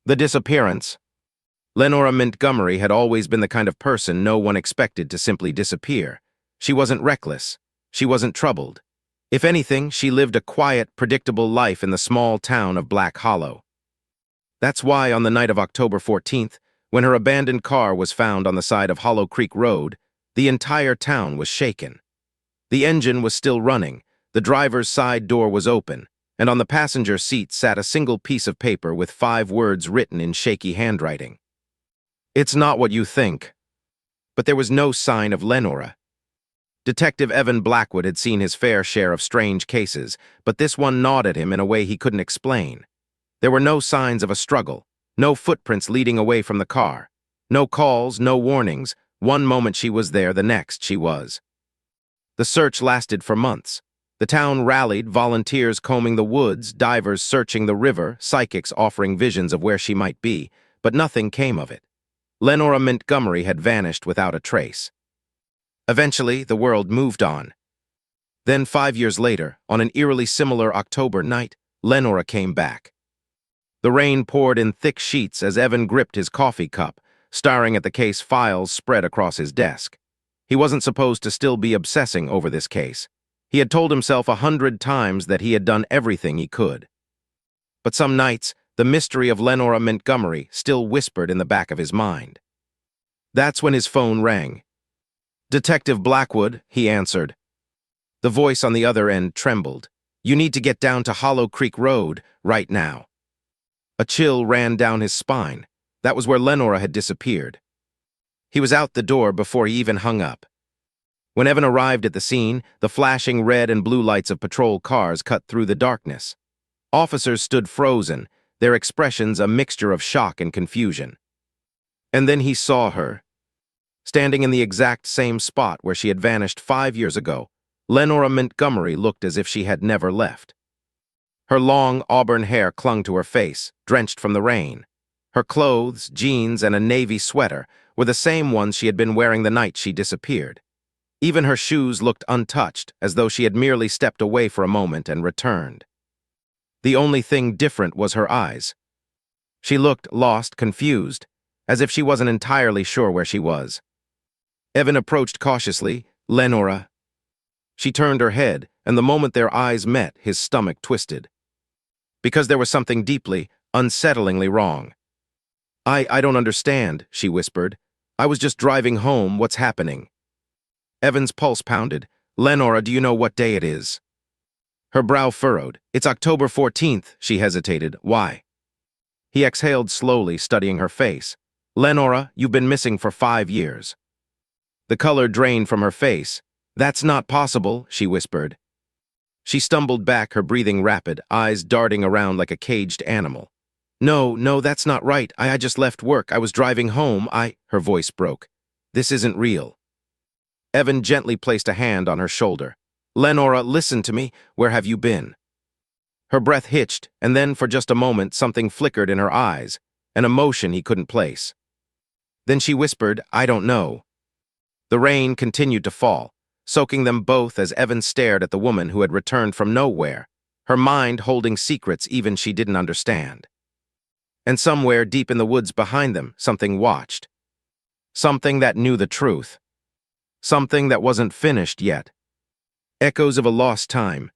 The disappearance. Lenora Montgomery had always been the kind of person no one expected to simply disappear. She wasn't reckless. She wasn't troubled. If anything, she lived a quiet, predictable life in the small town of Black Hollow. That's why on the night of October 14th, when her abandoned car was found on the side of Hollow Creek Road, the entire town was shaken. The engine was still running, the driver's side door was open, and on the passenger seat sat a single piece of paper with 5 words written in shaky handwriting. "It's not what you think." But there was no sign of Lenora. Detective Evan Blackwood had seen his fair share of strange cases, but this one gnawed at him in a way he couldn't explain. There were no signs of a struggle, no footprints leading away from the car, no calls, no warnings. One moment she was there, the next she was. The search lasted for months. The town rallied, volunteers combing the woods, divers searching the river, psychics offering visions of where she might be, but nothing came of it. Lenora Montgomery had vanished without a trace. Eventually, the world moved on. Then 5 years later, on an eerily similar October night, Lenora came back. The rain poured in thick sheets as Evan gripped his coffee cup, staring at the case files spread across his desk. He wasn't supposed to still be obsessing over this case. He had told himself 100 times that he had done everything he could. But some nights, the mystery of Lenora Montgomery still whispered in the back of his mind. That's when his phone rang. "Detective Blackwood," he answered. The voice on the other end trembled. "You need to get down to Hollow Creek Road right now." A chill ran down his spine. That was where Lenora had disappeared. He was out the door before he even hung up. When Evan arrived at the scene, the flashing red and blue lights of patrol cars cut through the darkness. Officers stood frozen, their expressions a mixture of shock and confusion. And then he saw her. Standing in the exact same spot where she had vanished 5 years ago, Lenora Montgomery looked as if she had never left. Her long auburn hair clung to her face, drenched from the rain. Her clothes, jeans, and a navy sweater were the same ones she had been wearing the night she disappeared. Even her shoes looked untouched, as though she had merely stepped away for a moment and returned. The only thing different was her eyes. She looked lost, confused, as if she wasn't entirely sure where she was. Evan approached cautiously. "Lenora." She turned her head, and the moment their eyes met, his stomach twisted. Because there was something deeply, unsettlingly wrong. I don't understand," she whispered. "I was just driving home. What's happening?" Evan's pulse pounded. "Lenora, do you know what day it is?" Her brow furrowed. "It's October 14th, she hesitated. "Why?" He exhaled slowly, studying her face. "Lenora, you've been missing for 5 years." The color drained from her face. "That's not possible," she whispered. She stumbled back, her breathing rapid, eyes darting around like a caged animal. No, that's not right. I just left work. I was driving home. Her voice broke. "This isn't real." Evan gently placed a hand on her shoulder. "Lenora, listen to me. Where have you been?" Her breath hitched, and then for just a moment something flickered in her eyes, an emotion he couldn't place. Then she whispered, "I don't know." The rain continued to fall, soaking them both as Evan stared at the woman who had returned from nowhere, her mind holding secrets even she didn't understand. And somewhere deep in the woods behind them, something watched. Something that knew the truth. Something that wasn't finished yet. Echoes of a lost time.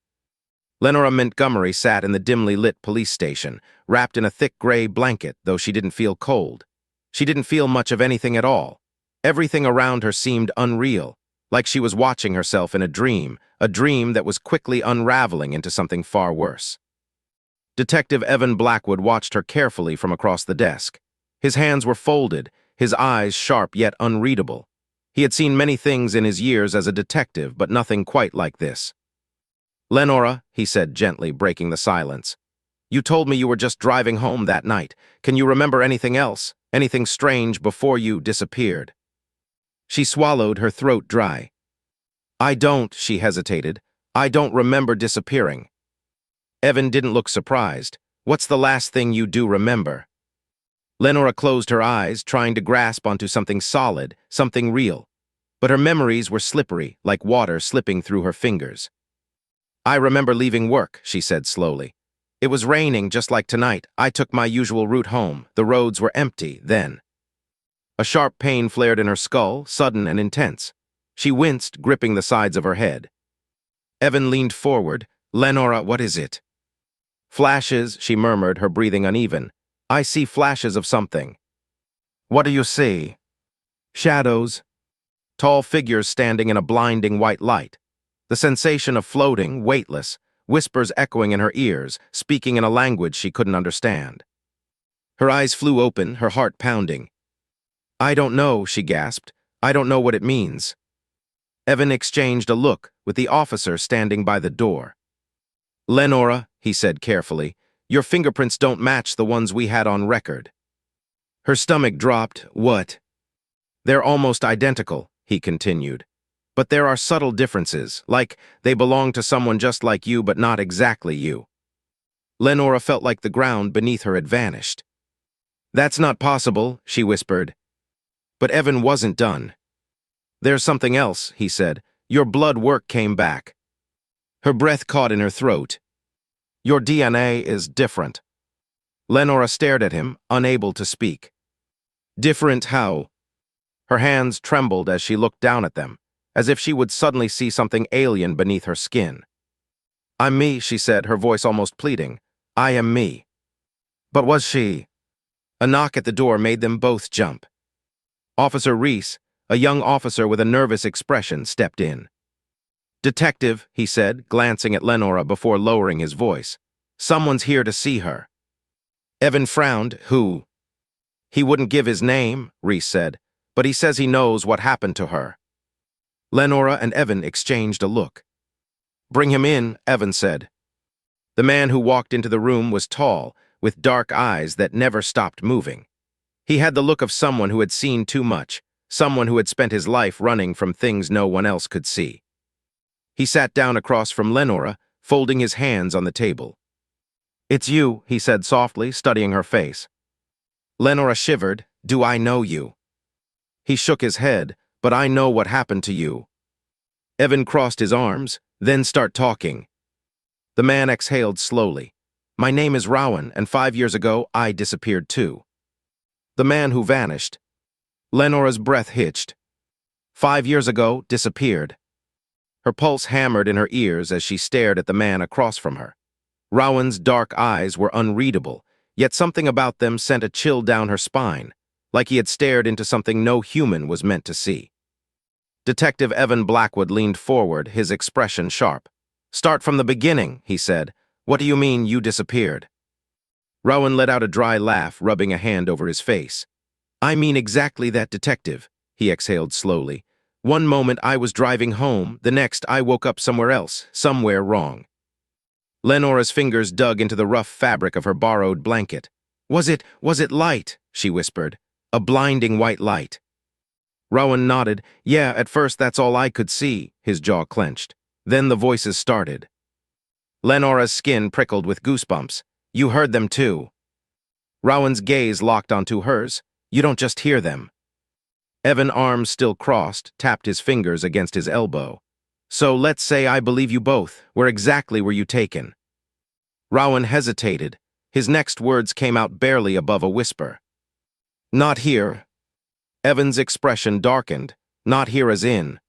Lenora Montgomery sat in the dimly lit police station, wrapped in a thick gray blanket, though she didn't feel cold. She didn't feel much of anything at all. Everything around her seemed unreal, like she was watching herself in a dream that was quickly unraveling into something far worse. Detective Evan Blackwood watched her carefully from across the desk. His hands were folded, his eyes sharp yet unreadable. He had seen many things in his years as a detective, but nothing quite like this. "Lenora," he said gently, breaking the silence, "you told me you were just driving home that night. Can you remember anything else, anything strange before you disappeared?" She swallowed, her throat dry. "I don't," she hesitated. "I don't remember disappearing." Evan didn't look surprised. "What's the last thing you do remember?" Lenora closed her eyes, trying to grasp onto something solid, something real. But her memories were slippery, like water slipping through her fingers. "I remember leaving work," she said slowly. It was raining just like tonight. I took my usual route home. The roads were empty then. A sharp pain flared in her skull, sudden and intense. She winced, gripping the sides of her head. Evan leaned forward. Lenora, what is it? Flashes, she murmured, her breathing uneven. I see flashes of something. What do you see? Shadows. Tall figures standing in a blinding white light. The sensation of floating, weightless, whispers echoing in her ears, speaking in a language she couldn't understand. Her eyes flew open, her heart pounding. I don't know, she gasped. I don't know what it means. Evan exchanged a look with the officer standing by the door. Lenora, he said carefully, your fingerprints don't match the ones we had on record. Her stomach dropped. What? They're almost identical, he continued. But there are subtle differences, like they belong to someone just like you but not exactly you. Lenora felt like the ground beneath her had vanished. That's not possible, she whispered. But Evan wasn't done. There's something else, he said. Your blood work came back. Her breath caught in her throat. Your DNA is different. Lenora stared at him, unable to speak. Different how? Her hands trembled as she looked down at them, as if she would suddenly see something alien beneath her skin. I'm me, she said, her voice almost pleading. I am me. But was she? A knock at the door made them both jump. Officer Reese, a young officer with a nervous expression, stepped in. Detective, he said, glancing at Lenora before lowering his voice. Someone's here to see her. Evan frowned. Who? He wouldn't give his name, Reese said, but he says he knows what happened to her. Lenora and Evan exchanged a look. Bring him in, Evan said. The man who walked into the room was tall, with dark eyes that never stopped moving. He had the look of someone who had seen too much, someone who had spent his life running from things no one else could see. He sat down across from Lenora, folding his hands on the table. It's you, he said softly, studying her face. Lenora shivered. Do I know you? He shook his head. But I know what happened to you. Evan crossed his arms, then start talking. The man exhaled slowly. My name is Rowan, and 5 years ago, I disappeared too. The man who vanished. Lenora's breath hitched. 5 years ago, disappeared. Her pulse hammered in her ears as she stared at the man across from her. Rowan's dark eyes were unreadable, yet something about them sent a chill down her spine, like he had stared into something no human was meant to see. Detective Evan Blackwood leaned forward, his expression sharp. Start from the beginning, he said. What do you mean you disappeared? Rowan let out a dry laugh, rubbing a hand over his face. I mean exactly that, detective, he exhaled slowly. One moment I was driving home, the next I woke up somewhere else, somewhere wrong. Lenora's fingers dug into the rough fabric of her borrowed blanket. Was it light? She whispered. A blinding white light. Rowan nodded. Yeah, at first that's all I could see, his jaw clenched. Then the voices started. Lenora's skin prickled with goosebumps. You heard them too. Rowan's gaze locked onto hers. You don't just hear them. Evan, arms still crossed, tapped his fingers against his elbow. So let's say I believe you both. Where exactly were you taken? Rowan hesitated. His next words came out barely above a whisper. Not here. Evan's expression darkened. Not here as in.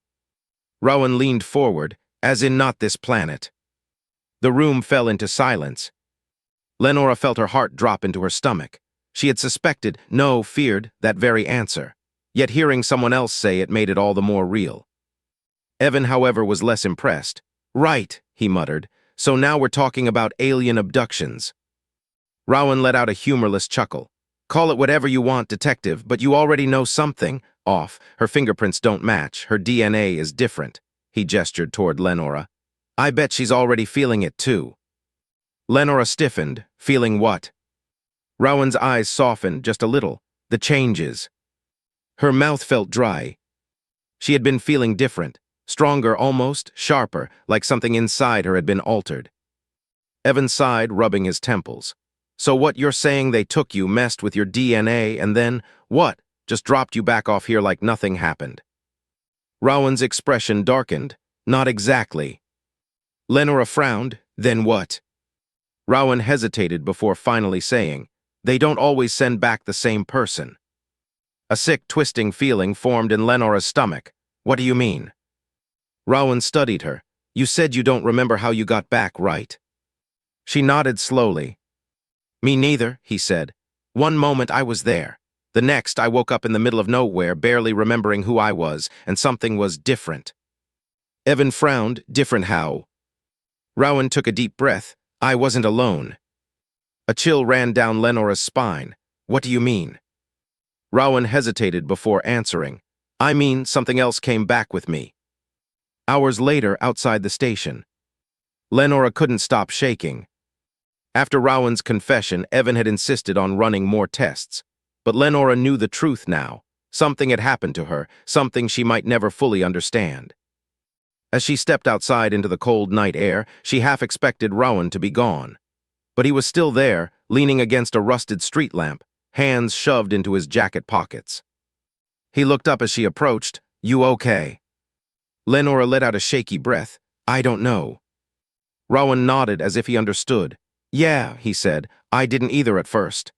Rowan leaned forward, as in not this planet. The room fell into silence. Lenora felt her heart drop into her stomach. She had suspected, no, feared, that very answer. Yet hearing someone else say it made it all the more real. Evan, however, was less impressed. Right, he muttered. So now we're talking about alien abductions. Rowan let out a humorless chuckle. Call it whatever you want, detective, but you already know something. Off. Her fingerprints don't match. Her DNA is different. He gestured toward Lenora. I bet she's already feeling it too. Lenora stiffened. Feeling what? Rowan's eyes softened just a little. The changes. Her mouth felt dry. She had been feeling different. Stronger almost, sharper, like something inside her had been altered. Evan sighed, rubbing his temples. So what you're saying, they took you, messed with your DNA, and then, what? Just dropped you back off here like nothing happened. Rowan's expression darkened. Not exactly. Lenora frowned. Then what? Rowan hesitated before finally saying, "They don't always send back the same person." A sick, twisting feeling formed in Lenora's stomach. "What do you mean?" Rowan studied her. "You said you don't remember how you got back, right?" She nodded slowly. "Me neither," he said. "One moment I was there. The next I woke up in the middle of nowhere, barely remembering who I was, and something was different." Evan frowned. "Different how?" Rowan took a deep breath. "I wasn't alone." A chill ran down Lenora's spine. "What do you mean?" Rowan hesitated before answering. "I mean, something else came back with me." Hours later, outside the station. Lenora couldn't stop shaking. After Rowan's confession, Evan had insisted on running more tests. But Lenora knew the truth now. Something had happened to her, something she might never fully understand. As she stepped outside into the cold night air, she half expected Rowan to be gone. But he was still there, leaning against a rusted street lamp, hands shoved into his jacket pockets. He looked up as she approached. "You okay?" Lenora let out a shaky breath. "I don't know." Rowan nodded as if he understood. "Yeah," he said. "I didn't either at first."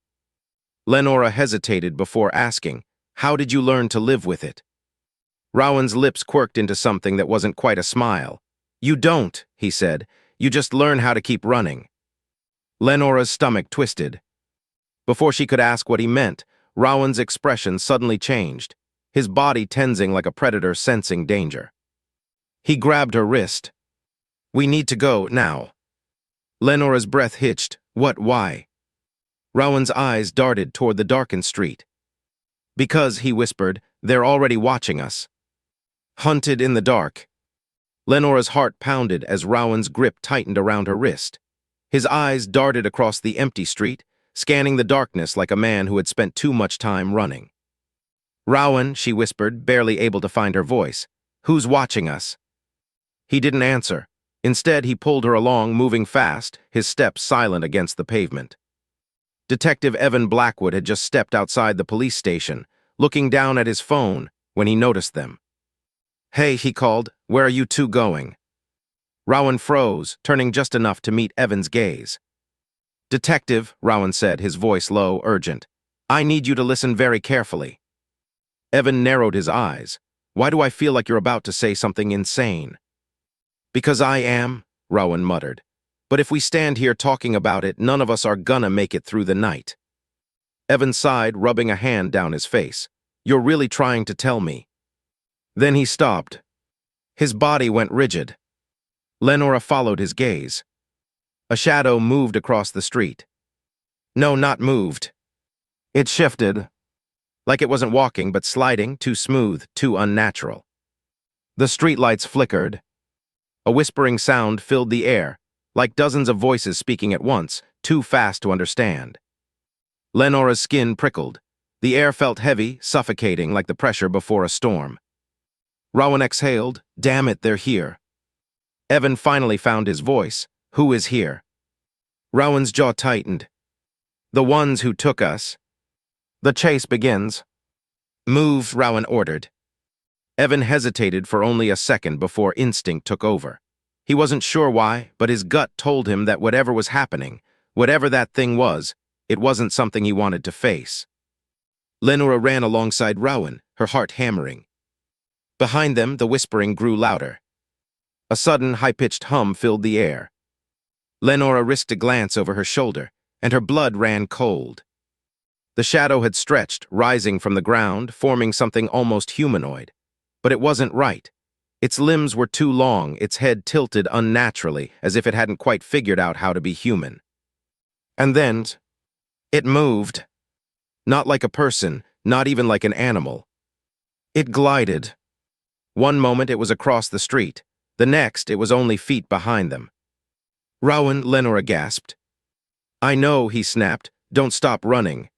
Lenora hesitated before asking, "How did you learn to live with it?" Rowan's lips quirked into something that wasn't quite a smile. "You don't," he said. "You just learn how to keep running." Lenora's stomach twisted. Before she could ask what he meant, Rowan's expression suddenly changed, his body tensing like a predator sensing danger. He grabbed her wrist. "We need to go, now." Lenora's breath hitched. "What, why?" Rowan's eyes darted toward the darkened street. "Because," he whispered, "they're already watching us." Hunted in the dark. Lenora's heart pounded as Rowan's grip tightened around her wrist. His eyes darted across the empty street, scanning the darkness like a man who had spent too much time running. "Rowan," she whispered, barely able to find her voice. "Who's watching us?" He didn't answer. Instead, he pulled her along, moving fast, his steps silent against the pavement. Detective Evan Blackwood had just stepped outside the police station, looking down at his phone when he noticed them. "Hey," he called, "where are you two going?" Rowan froze, turning just enough to meet Evan's gaze. "Detective," Rowan said, his voice low, urgent, "I need you to listen very carefully." Evan narrowed his eyes. "Why do I feel like you're about to say something insane?" "Because I am," Rowan muttered. "But if we stand here talking about it, none of us are gonna make it through the night." Evan sighed, rubbing a hand down his face. "You're really trying to tell me." Then he stopped. His body went rigid. Lenora followed his gaze. A shadow moved across the street. No, not moved. It shifted. Like it wasn't walking, but sliding, too smooth, too unnatural. The streetlights flickered. A whispering sound filled the air, like dozens of voices speaking at once, too fast to understand. Lenora's skin prickled. The air felt heavy, suffocating, like the pressure before a storm. Rowan exhaled. "Damn it, they're here." Evan finally found his voice. "Who is here?" Rowan's jaw tightened. "The ones who took us." "The chase begins." "Move," Rowan ordered. Evan hesitated for only a second before instinct took over. He wasn't sure why, but his gut told him that whatever was happening, whatever that thing was, it wasn't something he wanted to face. Lenora ran alongside Rowan, her heart hammering. Behind them, the whispering grew louder. A sudden, high-pitched hum filled the air. Lenora risked a glance over her shoulder, and her blood ran cold. The shadow had stretched, rising from the ground, forming something almost humanoid. But it wasn't right. Its limbs were too long, its head tilted unnaturally, as if it hadn't quite figured out how to be human. And then, it moved. Not like a person, not even like an animal. It glided. One moment it was across the street. The next, it was only feet behind them. "Rowan," Lenora gasped. "I know," he snapped. "Don't stop running."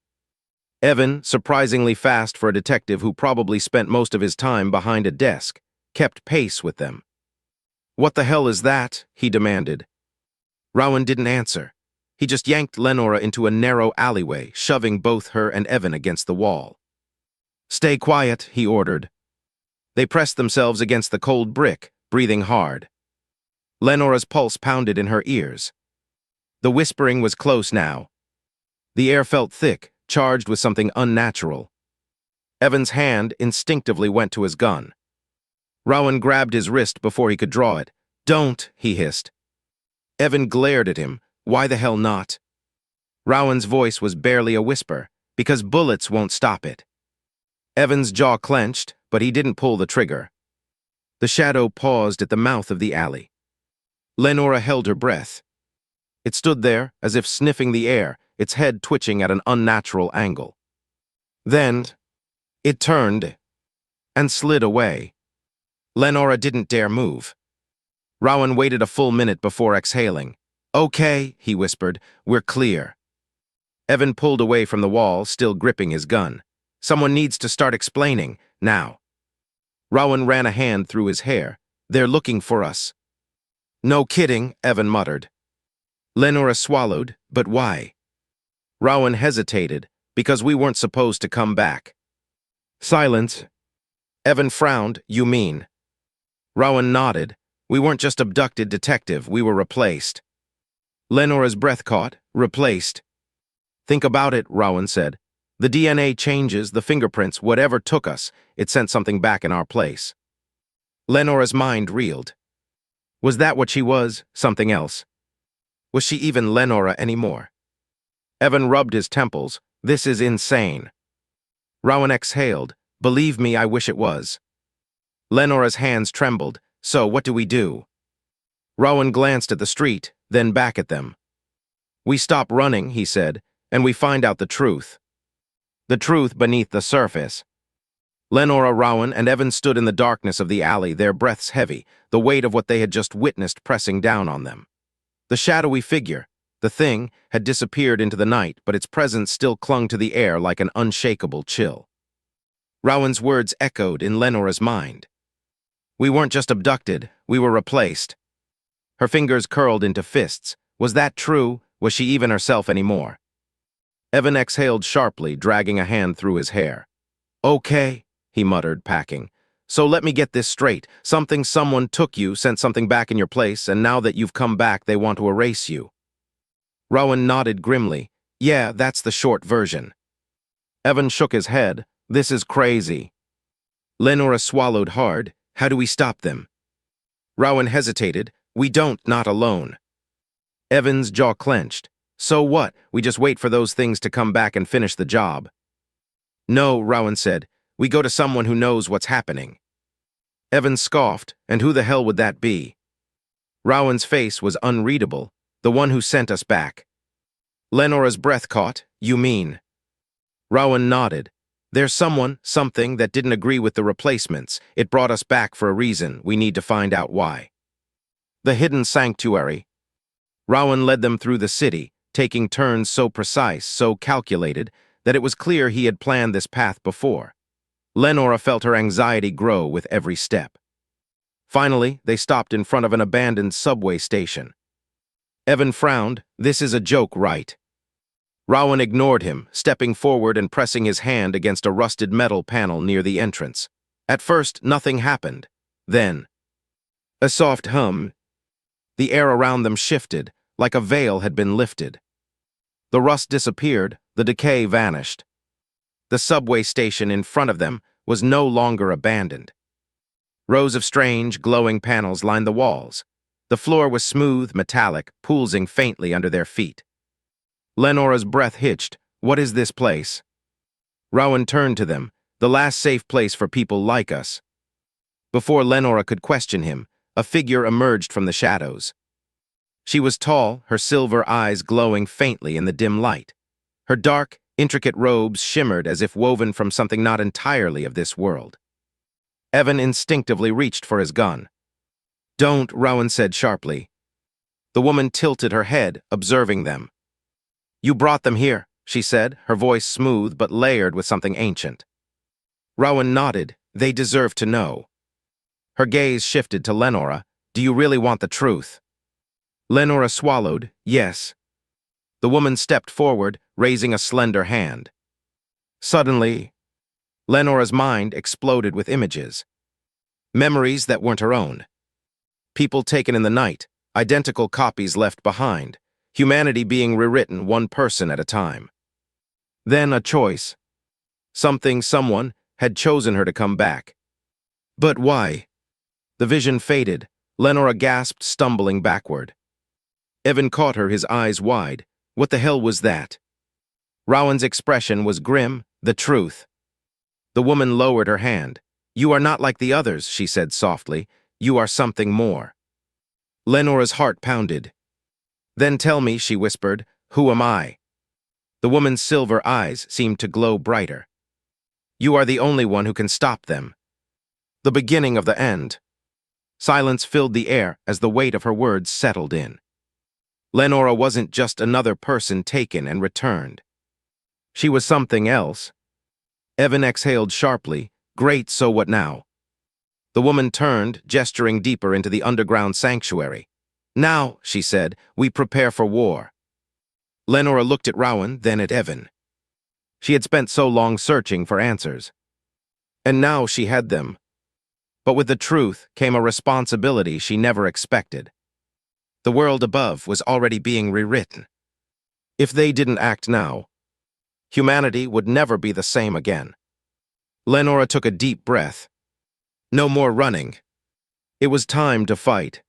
Evan, surprisingly fast for a detective who probably spent most of his time behind a desk, kept pace with them. "What the hell is that?" he demanded. Rowan didn't answer. He just yanked Lenora into a narrow alleyway, shoving both her and Evan against the wall. "Stay quiet," he ordered. They pressed themselves against the cold brick, breathing hard. Lenora's pulse pounded in her ears. The whispering was close now. The air felt thick, charged with something unnatural. Evan's hand instinctively went to his gun. Rowan grabbed his wrist before he could draw it. "Don't," he hissed. Evan glared at him. "Why the hell not?" Rowan's voice was barely a whisper, "Because bullets won't stop it." Evan's jaw clenched, but he didn't pull the trigger. The shadow paused at the mouth of the alley. Lenora held her breath. It stood there, as if sniffing the air, its head twitching at an unnatural angle. Then, it turned and slid away. Lenora didn't dare move. Rowan waited a full minute before exhaling. "Okay," he whispered, "we're clear." Evan pulled away from the wall, still gripping his gun. "Someone needs to start explaining, now." Rowan ran a hand through his hair. "They're looking for us." "No kidding," Evan muttered. Lenora swallowed, "But why?" Rowan hesitated, "Because we weren't supposed to come back." Silence. Evan frowned. "You mean?" Rowan nodded. "We weren't just abducted, detective, we were replaced." Lenora's breath caught. "Replaced?" "Think about it," Rowan said. "The DNA changes, the fingerprints, whatever took us, it sent something back in our place." Lenora's mind reeled. Was that what she was? Something else? Was she even Lenora anymore? Evan rubbed his temples. "This is insane." Rowan exhaled. "Believe me, I wish it was." Lenora's hands trembled. "So, what do we do?" Rowan glanced at the street, then back at them. "We stop running," he said, "and we find out the truth. The truth beneath the surface." Lenora, Rowan, and Evan stood in the darkness of the alley, their breaths heavy, the weight of what they had just witnessed pressing down on them. The shadowy figure, the thing, had disappeared into the night, but its presence still clung to the air like an unshakable chill. Rowan's words echoed in Lenora's mind. "We weren't just abducted, we were replaced." Her fingers curled into fists. Was that true? Was she even herself anymore? Evan exhaled sharply, dragging a hand through his hair. "Okay," he muttered, packing. "So let me get this straight. Someone took you, sent something back in your place, and now that you've come back, they want to erase you." Rowan nodded grimly. "Yeah, that's the short version." Evan shook his head. "This is crazy." Lenora swallowed hard. "How do we stop them?" Rowan hesitated. "We don't, not alone." Evan's jaw clenched. "So what? We just wait for those things to come back and finish the job." "No," Rowan said. "We go to someone who knows what's happening." Evan scoffed. "And who the hell would that be?" Rowan's face was unreadable. "The one who sent us back." Lenora's breath caught. "You mean?" Rowan nodded. "There's something that didn't agree with the replacements. It brought us back for a reason. We need to find out why." The hidden sanctuary. Rowan led them through the city, taking turns so precise, so calculated, that it was clear he had planned this path before. Lenora felt her anxiety grow with every step. Finally, they stopped in front of an abandoned subway station. Evan frowned. "This is a joke, right?" Rowan ignored him, stepping forward and pressing his hand against a rusted metal panel near the entrance. At first, nothing happened. Then, a soft hum. The air around them shifted, like a veil had been lifted. The rust disappeared, the decay vanished. The subway station in front of them was no longer abandoned. Rows of strange, glowing panels lined the walls. The floor was smooth, metallic, pulsing faintly under their feet. Lenora's breath hitched. "What is this place?" Rowan turned to them. "The last safe place for people like us." Before Lenora could question him, a figure emerged from the shadows. She was tall, her silver eyes glowing faintly in the dim light. Her dark, intricate robes shimmered as if woven from something not entirely of this world. Evan instinctively reached for his gun. "Don't," Rowan said sharply. The woman tilted her head, observing them. "You brought them here," she said, her voice smooth but layered with something ancient. Rowan nodded. "They deserve to know." Her gaze shifted to Lenora. "Do you really want the truth?" Lenora swallowed. "Yes." The woman stepped forward, raising a slender hand. Suddenly, Lenora's mind exploded with images. Memories that weren't her own. People taken in the night, identical copies left behind. Humanity being rewritten one person at a time. Then a choice. Someone had chosen her to come back. But why? The vision faded. Lenora gasped, stumbling backward. Evan caught her, his eyes wide. What the hell was that? Rowan's expression was grim, the truth. The woman lowered her hand. You are not like the others, she said softly. You are something more. Lenora's heart pounded. Then tell me, she whispered, who am I? The woman's silver eyes seemed to glow brighter. You are the only one who can stop them. The beginning of the end. Silence filled the air as the weight of her words settled in. Lenora wasn't just another person taken and returned. She was something else. Evan exhaled sharply. Great, so what now? The woman turned, gesturing deeper into the underground sanctuary. Now, she said, we prepare for war. Lenora looked at Rowan, then at Evan. She had spent so long searching for answers. And now she had them. But with the truth came a responsibility she never expected. The world above was already being rewritten. If they didn't act now, humanity would never be the same again. Lenora took a deep breath. No more running. It was time to fight.